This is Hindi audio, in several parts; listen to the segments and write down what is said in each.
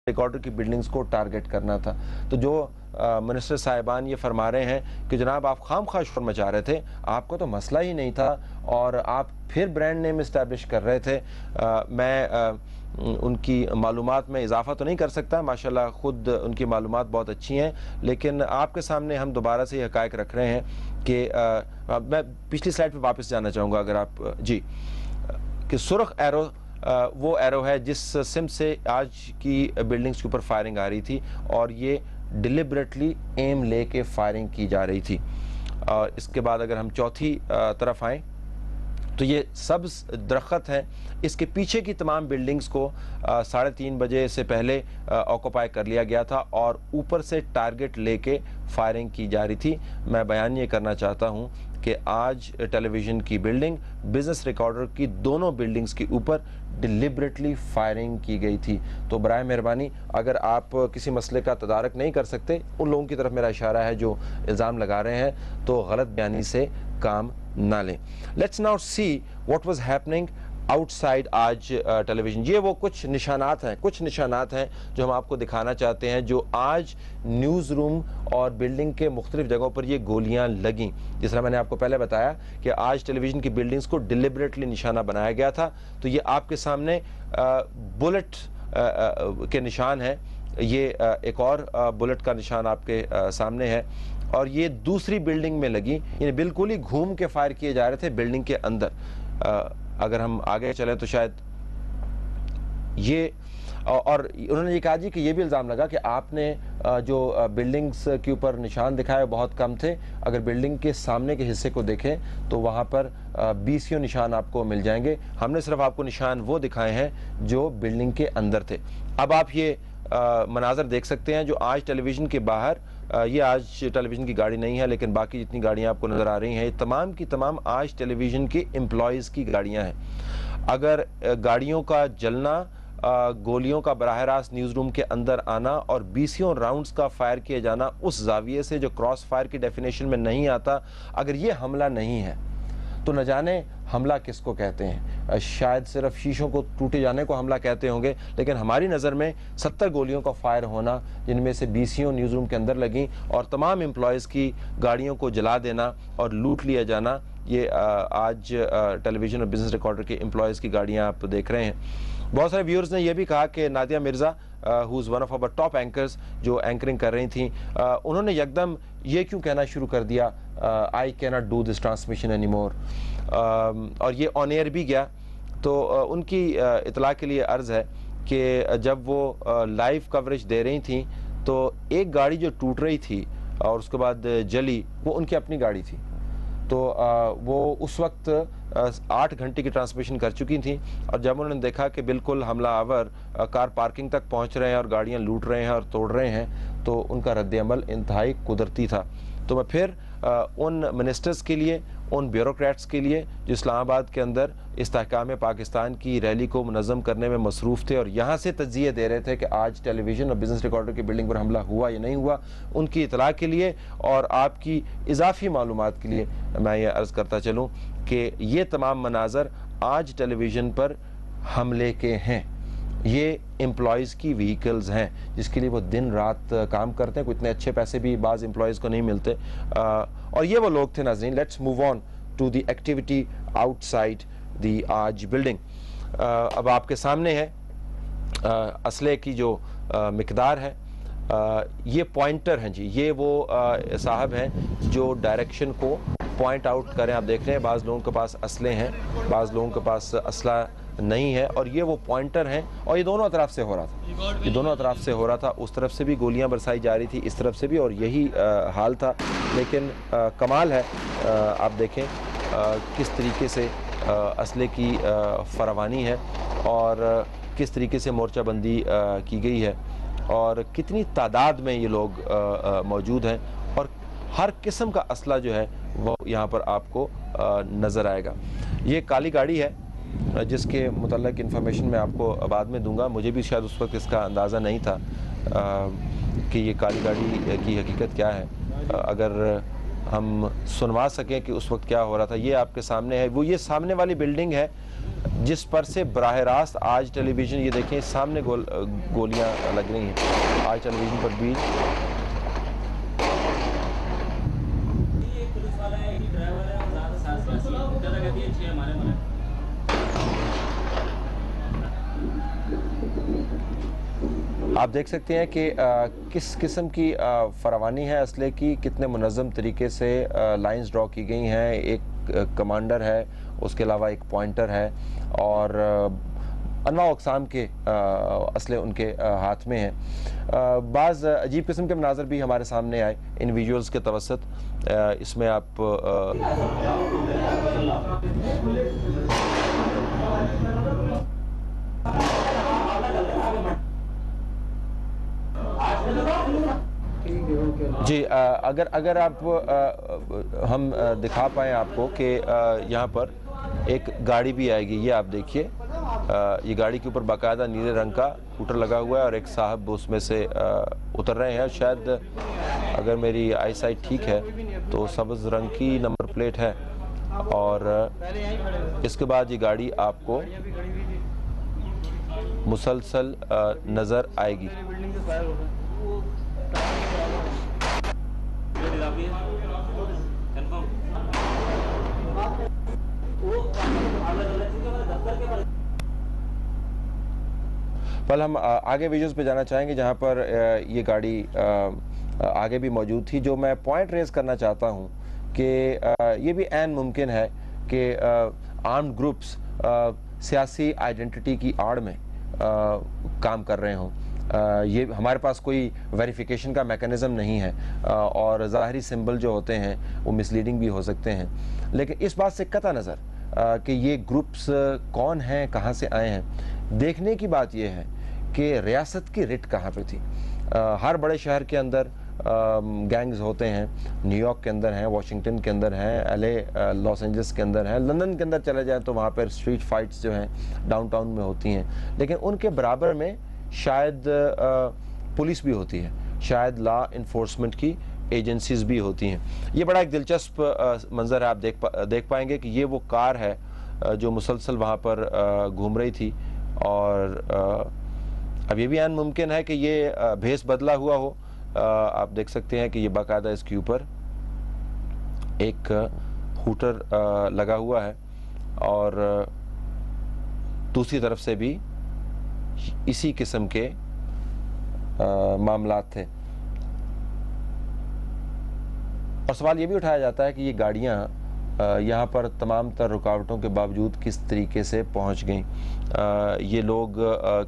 रिकॉर्डर की बिल्डिंग्स को टारगेट करना था। तो जो मिनिस्टर साहिबान ये फरमा रहे हैं कि जनाब आप खामखा शोर मचा रहे थे, आपको तो मसला ही नहीं था और आप फिर ब्रांड नेम इस्टेब्लिश कर रहे थे। मैं उनकी मालूमात में इजाफा तो नहीं कर सकता, माशाल्लाह ख़ुद उनकी मालूमात बहुत अच्छी हैं, लेकिन आपके सामने हम दोबारा से ये हक़ाइक़ रख रहे हैं कि मैं पिछली स्लाइड पर वापस जाना चाहूँगा अगर आप जी, कि सुर्ख एरो वो एरो है जिस सिमत से आज की बिल्डिंग्स के ऊपर फायरिंग आ रही थी और ये डिलिबरेटली एम लेके फायरिंग की जा रही थी। इसके बाद अगर हम चौथी तरफ आएँ तो ये सब्ज़ दरख्त हैं, इसके पीछे की तमाम बिल्डिंग्स को 3:30 बजे से पहले ऑक्यूपाई कर लिया गया था और ऊपर से टारगेट लेके फायरिंग की जा रही थी। मैं बयान ये करना चाहता हूँ कि आज टेलीविज़न की बिल्डिंग, बिज़नेस रिकॉर्डर की दोनों बिल्डिंग्स के ऊपर डिलिबरेटली फायरिंग की गई थी। तो बराए मेहरबानी अगर आप किसी मसले का तदारक नहीं कर सकते, उन लोगों की तरफ मेरा इशारा है जो इल्ज़ाम लगा रहे हैं, तो गलत बयानी से काम ना लें। Let's now see what was happening outside आज टेलीविज़न। ये वो कुछ निशानात हैं जो हम आपको दिखाना चाहते हैं, जो आज न्यूज़ रूम और बिल्डिंग के मुख्तलिफ जगहों पर ये गोलियां लगीं। जिस तरह मैंने आपको पहले बताया कि आज टेलीविज़न की बिल्डिंग्स को डिलिबरेटली निशाना बनाया गया था, तो ये आपके सामने बुलेट के निशान हैं। ये एक और बुलेट का निशान आपके सामने है और ये दूसरी बिल्डिंग में लगी, यानी बिल्कुल ही घूम के फायर किए जा रहे थे बिल्डिंग के अंदर। अगर हम आगे चलें तो शायद ये और उन्होंने ये कहा जी कि ये भी इल्ज़ाम लगा कि आपने जो बिल्डिंग्स के ऊपर निशान दिखाए बहुत कम थे। अगर बिल्डिंग के सामने के हिस्से को देखें तो वहाँ पर 20 निशान आपको मिल जाएंगे। हमने सिर्फ आपको निशान वो दिखाए हैं जो बिल्डिंग के अंदर थे। अब आप ये मनाजर देख सकते हैं जो आज टेलीविज़न के बाहर, ये आज टेलीविज़न की गाड़ी नहीं है लेकिन बाकी जितनी गाड़ियाँ आपको नज़र आ रही हैं ये तमाम की तमाम आज टेलीविज़न के एम्प्लॉयज़ की गाड़ियाँ हैं। अगर गाड़ियों का जलना, गोलियों का बराह रास्त न्यूज़ रूम के अंदर आना और 20 राउंड्स का फायर किए जाना उस जाविये से जो क्रॉस फायर की डेफिनेशन में नहीं आता, अगर ये हमला नहीं है तो न जाने हमला किसको कहते हैं। शायद सिर्फ शीशों को टूटे जाने को हमला कहते होंगे, लेकिन हमारी नज़र में 70 गोलियों का फायर होना, जिनमें से 20 न्यूज़ रूम के अंदर लगी और तमाम एम्प्लॉयज़ की गाड़ियों को जला देना और लूट लिया जाना, ये आज टेलीविज़न और बिज़नेस रिकॉर्डर के एम्प्लॉयज़ की गाड़ियाँ आप देख रहे हैं। बहुत सारे व्यूअर्स ने यह भी कहा कि Nadia Mirza who is one of our top anchors जो एंकरिंग कर रही थी, उन्होंने यकदम ये क्यों कहना शुरू कर दिया I can not do this transmission any more, और ये ऑन एयर भी गया। तो उनकी इतला के लिए अर्ज़ है कि जब वो लाइव कवरेज दे रही थी तो एक गाड़ी जो टूट रही थी और उसके बाद जली, वो उनकी अपनी गाड़ी थी। तो वो उस वक्त 8 घंटे की ट्रांसमिशन कर चुकी थी और जब उन्होंने देखा कि बिल्कुल हमलावर कार पार्किंग तक पहुंच रहे हैं और गाड़ियां लूट रहे हैं और तोड़ रहे हैं, तो उनका रद्द-ए-अमल इंतहाई कुदरती था। तो मैं फिर उन मिनिस्टर्स के लिए, उन ब्यूरोक्रेट्स के लिए जो इस्लामाबाद के अंदर इस्तेहकाम पाकिस्तान की रैली को मुनज़्ज़म करने में मसरूफ़ थे और यहाँ से तज़किये दे रहे थे कि आज टेलीविज़न और बिज़नेस रिकॉर्डर की बिल्डिंग पर हमला हुआ या नहीं हुआ, उनकी इतला के लिए और आपकी इजाफ़ी मालूमात के लिए मैं ये अर्ज़ करता चलूँ कि ये तमाम मनाज़र आज टेलीविज़न पर हमले के हैं। ये एम्प्लॉयज़ की व्हीकल्स हैं जिसके लिए वो दिन रात काम करते हैं। कोई इतने अच्छे पैसे भी बाज़ एम्प्लॉयज़ को नहीं मिलते। और ये वो लोग थे नाज़रीन। Let's move on to the activity outside the आज बिल्डिंग। अब आपके सामने है असले की जो मिकदार है, ये पॉइंटर हैं जी, ये वो साहब हैं जो डायरेक्शन को पॉइंट आउट करें। आप देख रहे हैं बाज़ लोगों के पास असले हैं, बाज़ लोगों के पास असला नहीं है, और ये वो पॉइंटर हैं और ये दोनों तरफ से हो रहा था, ये दोनों तरफ से हो रहा था। उस तरफ से भी गोलियां बरसाई जा रही थी, इस तरफ से भी, और यही हाल था। लेकिन कमाल है, आप देखें किस तरीके से असले की फरावानी है और किस तरीके से मोर्चाबंदी की गई है और कितनी तादाद में ये लोग मौजूद हैं और हर किस्म का असला जो है वो यहाँ पर आपको नज़र आएगा। ये काली गाड़ी है जिसके मुतल्लिक़ इन्फॉर्मेशन मैं आपको बाद में दूंगा। मुझे भी शायद उस वक्त इसका अंदाज़ा नहीं था कि ये काली गाड़ी की हकीकत क्या है। अगर हम सुनवा सकें कि उस वक्त क्या हो रहा था। ये आपके सामने है, वो ये सामने वाली बिल्डिंग है जिस पर से बराह रास्त आज टेलीविज़न, ये देखें सामने गोलियां लग रही हैं आज टेलीविज़न पर भी। आप देख सकते हैं कि किस किस्म की फरावानी है असले की, कितने मुनज़्ज़म तरीके से लाइंस ड्रॉ की गई हैं। एक कमांडर है, उसके अलावा एक पॉइंटर है और अनवा अक़साम के असले उनके हाथ में हैं। बाज़ अजीब किस्म के मनाज़र भी हमारे सामने आए इन विजुअल्स के तवसत। इसमें आप जी, अगर आप हम दिखा पाएँ आपको कि यहाँ पर एक गाड़ी भी आएगी। ये आप देखिए, ये गाड़ी के ऊपर बाकायदा नीले रंग का स्कूटर लगा हुआ है और एक साहब उसमें से उतर रहे हैं। शायद अगर मेरी आई साइट ठीक है तो सब्ज़ रंग की नंबर प्लेट है और इसके बाद ये गाड़ी आपको मुसलसल नज़र आएगी। पहले हम आगे विजुअल्स पे जाना चाहेंगे जहां पर ये गाड़ी आगे भी मौजूद थी। जो मैं पॉइंट रेज करना चाहता हूं कि ये भी ऐन मुमकिन है कि आर्म्ड ग्रुप्स सियासी आइडेंटिटी की आड़ में काम कर रहे हों। ये हमारे पास कोई वेरिफिकेशन का मैकेनिज़्म नहीं है और ज़ाहरी सिंबल जो होते हैं वो मिसलीडिंग भी हो सकते हैं, लेकिन इस बात से कता नज़र कि ये ग्रुप्स कौन हैं, कहाँ से आए हैं, देखने की बात यह है कि रियासत की रिट कहाँ पे थी। हर बड़े शहर के अंदर गैंग्स होते हैं। न्यूयॉर्क के अंदर हैं, वाशिंगटन के अंदर हैं, LA लॉस एंजल्स के अंदर हैं, लंदन के अंदर चले जाएं तो वहाँ पर स्ट्रीट फाइट्स जो हैं डाउनटाउन में होती हैं। लेकिन उनके बराबर में शायद पुलिस भी होती है, शायद लॉ इन्फोर्समेंट की एजेंसीज भी होती हैं। ये बड़ा एक दिलचस्प मंजर है। आप देख पाएंगे कि ये वो कार है जो मुसलसल वहाँ पर घूम रही थी और अब ये भी अन मुमकिन है कि ये भेस बदला हुआ हो। आप देख सकते हैं कि ये बाकायदा इसके ऊपर एक हूटर लगा हुआ है और दूसरी तरफ से भी इसी किस्म के मामलात थे। और सवाल ये भी उठाया जाता है कि ये गाड़ियाँ यहाँ पर तमाम तर रुकावटों के बावजूद किस तरीके से पहुँच गईं। ये लोग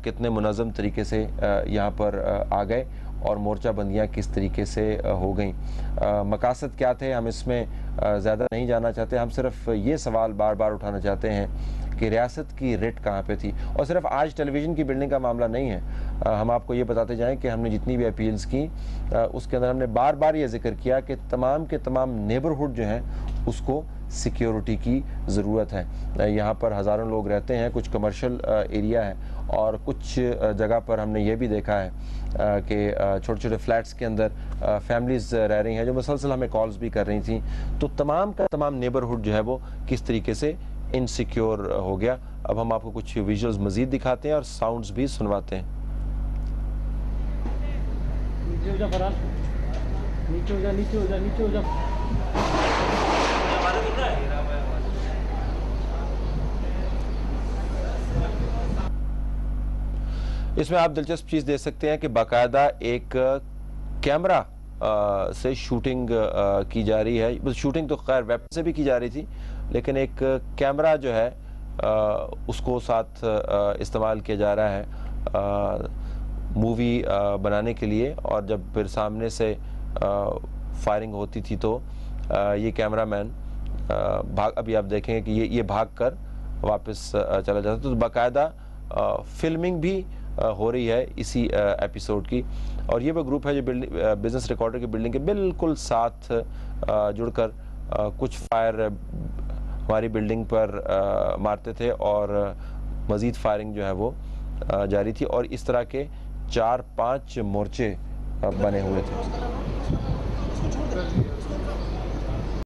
कितने मुनज़्ज़म तरीके से यहाँ पर आ गए और मोर्चाबंदियाँ किस तरीके से हो गईं। मकासद क्या थे, हम इसमें ज़्यादा नहीं जाना चाहते। हम सिर्फ ये सवाल बार बार उठाना चाहते हैं कि रियासत की रेट कहाँ पे थी। और सिर्फ आज टेलीविज़न की बिल्डिंग का मामला नहीं है। हम आपको ये बताते जाएं कि हमने जितनी भी अपील्स की उसके अंदर हमने बार बार ये जिक्र किया कि तमाम के तमाम नेबरहुड जो हैं उसको सिक्योरिटी की ज़रूरत है। यहाँ पर हज़ारों लोग रहते हैं, कुछ कमर्शियल एरिया है और कुछ जगह पर हमने ये भी देखा है कि छोटे छोटे फ्लैट्स के अंदर फैमिलीज़ रह रही हैं जो मुसलसल हमें कॉल्स भी कर रही थी। तो तमाम का तमाम नेबरहुड जो है वो किस तरीके से इनसिक्योर हो गया। अब हम आपको कुछ विजुअल्स मज़ीद दिखाते हैं और साउंड्स भी सुनवाते हैं। नीचे हो जा फराज, नीचे हो जा, नीचे हो जा, नीचे हो जा। इसमें आप दिलचस्प चीज़ देख सकते हैं कि बाकायदा एक कैमरा से शूटिंग की जा रही है। शूटिंग तो खैर वेब से भी की जा रही थी, लेकिन एक कैमरा जो है उसको साथ इस्तेमाल किया जा रहा है मूवी बनाने के लिए। और जब फिर सामने से फायरिंग होती थी तो ये कैमरामैन अभी आप देखेंगे कि ये भाग कर वापस चला जाता। तो बाकायदा फिल्मिंग भी हो रही है इसी एपिसोड की। और ये वो ग्रुप है जो बिजनेस रिकॉर्डर की बिल्डिंग के बिल्कुल साथ जुड़कर कुछ फायर हमारी बिल्डिंग पर मारते थे और मज़ीद फायरिंग जो है वो जारी थी। और इस तरह के 4-5 मोर्चे बने हुए थे।